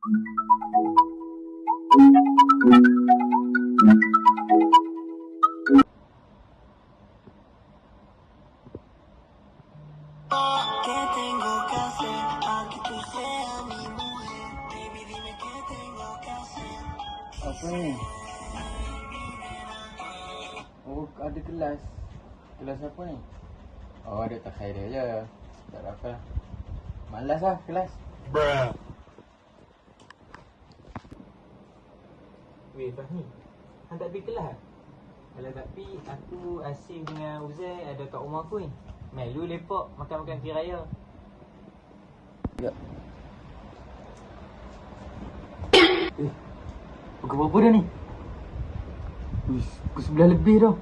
¿Qué tengo que hacer para que tú seas mi mujer? Baby, dime qué tengo que hacer. Apa ni? Oh, ada kelas. Kelas apa ni? Oh, ada takhayul je. Tak ada apa. Malas lah kelas. Bruh. Weh Fahmi, hang tak pergi kelas? Kalau tak pergi, aku asyik dengan Uzair ada kat rumah aku ni. Melu lepak makan-makan kira raya. Ya. Pukul berapa dah ni? Uish, pukul 11 lebih dah.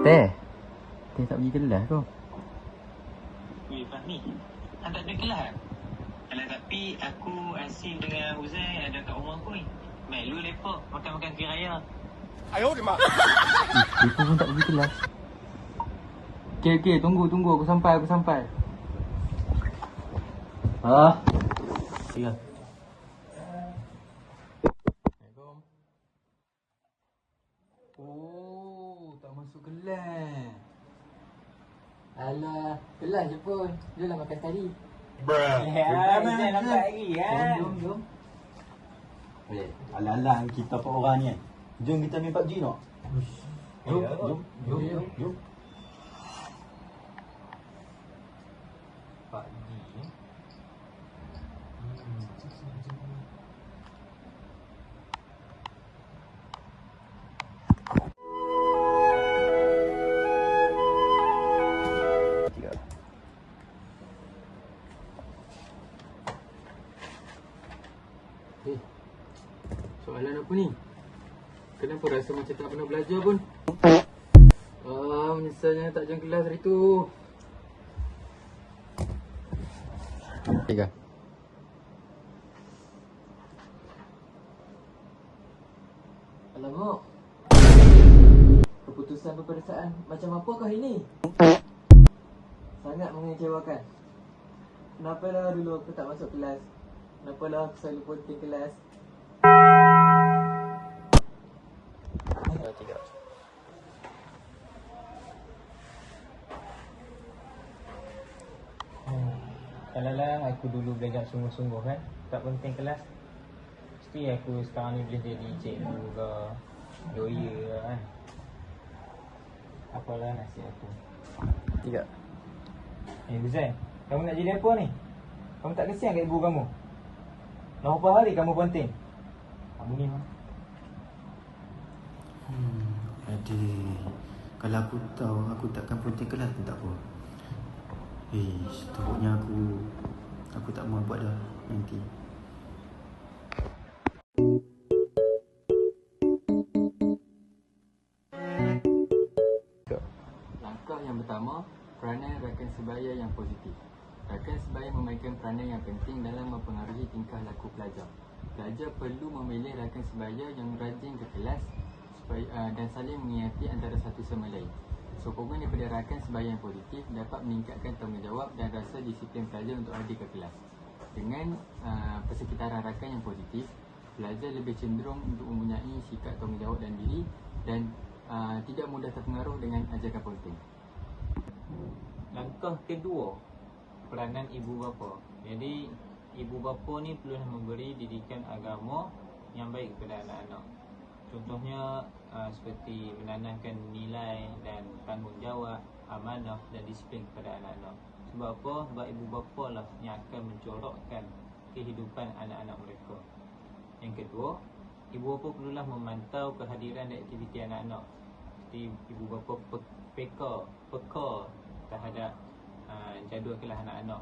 Teh tak pergi kelas tu. Weh Fahmi, hang tak pergi kelas? Kalau tak pergi, aku asyik dengan Uzair ada kat rumah aku ni. Melu lepak makan-makan kira raya. 哎呦我的妈！ Dia pun tak pergi kelas. Okey, tunggu aku sampai. Ah. Ya. Assalamualaikum. Oh, tak masuk kelas. Alah, kelas je pun. Jomlah makan tadi. Bruh. Ya, Uzair nampak lagi kan? Jom. Eh, alah-alah kita empat orang ni kan. Jom kita main PUBG nak. Jom. Pak Ji. Soalan apa ni? Kenapa rasa macam tak pernah belajar pun? Menyesalnya tak jam kelas hari tu. Tiga. Alamak. Keputusan peperiksaan macam apakah ini? Sangat mengecewakan. Kenapalah dulu aku tak masuk kelas? Kenapalah aku selalu ponteng kelas? Tiga. Kalau lah aku dulu belajar sungguh-sungguh kan, tak penting kelas, mesti aku sekarang ni boleh jadi cikgu ke lawyer ke kan. Apalah nasib aku. Tiga. Uzair, kamu nak jadi apa ni? Kamu tak kesian kat ibu kamu? Dah berapa hari kamu penting? Kamu ni mah. Adik, kalau aku tahu aku takkan ponteng kelas pun tak apa. Teruknya aku tak mau buat dah nanti. Langkah yang pertama, peranan rakan sebaya yang positif. Rakan sebaya memainkan peranan yang penting dalam mempengaruhi tingkah laku pelajar. Pelajar perlu memilih rakan sebaya yang rajin ke kelas dan saling mengingati antara satu sama lain. Sokongan daripada rakan sebaya yang positif dapat meningkatkan tanggungjawab dan rasa disiplin pelajar untuk hadir ke kelas. Dengan persekitaran rakan yang positif, pelajar lebih cenderung untuk mempunyai sikap tanggungjawab dan diri dan tidak mudah terpengaruh dengan ajakan ponteng. Langkah kedua, peranan ibu bapa. Jadi ibu bapa ni perlu memberi didikan agama yang baik kepada anak-anak. Contohnya seperti menanamkan nilai dan tanggungjawab, amanah dan disiplin kepada anak-anak. Sebab apa? Sebab ibu bapa lah yang akan mencorokkan kehidupan anak-anak mereka. Yang kedua, ibu bapa perlulah memantau kehadiran dan aktiviti anak-anak. Seperti ibu bapa peka terhadap jadual kelas anak-anak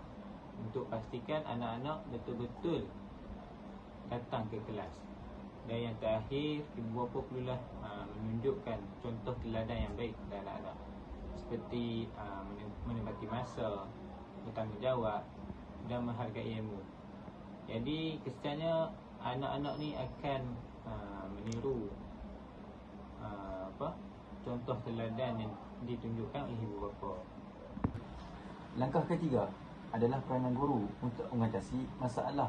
untuk pastikan anak-anak betul-betul datang ke kelas. Dan yang terakhir, ibu bapa perlulah menunjukkan contoh teladan yang baik kepada anak-anak, seperti menepati masa, bertanggungjawab dan menghargai ilmu. Jadi kesannya anak-anak ni akan meniru contoh teladan yang ditunjukkan oleh ibu bapa. Langkah ketiga, adalah peranan guru untuk mengatasi masalah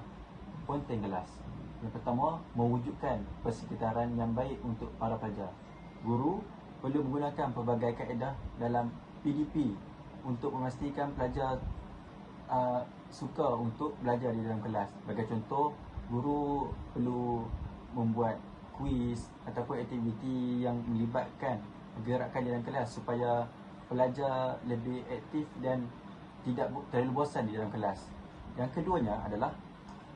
ponteng kelas. Yang pertama, mewujudkan persekitaran yang baik untuk para pelajar. Guru perlu menggunakan pelbagai kaedah dalam PDP untuk memastikan pelajar suka untuk belajar di dalam kelas. Sebagai contoh, guru perlu membuat kuis ataupun aktiviti yang melibatkan gerakan di dalam kelas supaya pelajar lebih aktif dan tidak terlalu bosan di dalam kelas. Yang keduanya adalah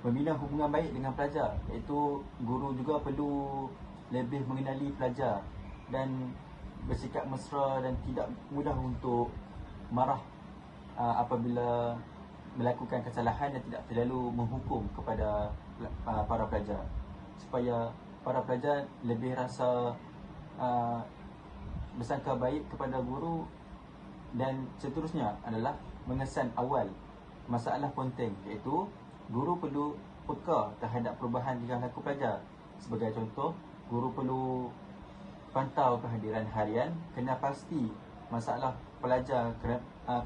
membina hubungan baik dengan pelajar, iaitu guru juga perlu lebih mengenali pelajar dan bersikap mesra dan tidak mudah untuk marah apabila melakukan kesalahan dan tidak terlalu menghukum kepada para pelajar, supaya para pelajar lebih rasa bersangka baik kepada guru. Dan seterusnya adalah mengesan awal masalah ponteng, iaitu guru perlu peka terhadap perubahan tingkah laku pelajar. Sebagai contoh, guru perlu pantau kehadiran harian, kena pasti masalah pelajar,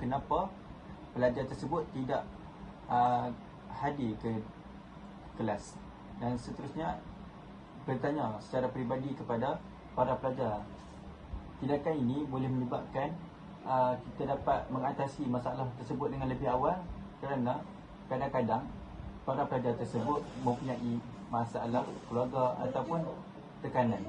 kenapa pelajar tersebut tidak hadir ke kelas, dan seterusnya bertanya secara peribadi kepada para pelajar. Tindakan ini boleh menyebabkan kita dapat mengatasi masalah tersebut dengan lebih awal, kerana kadang-kadang para pelajar tersebut mempunyai masalah keluarga ataupun tekanan.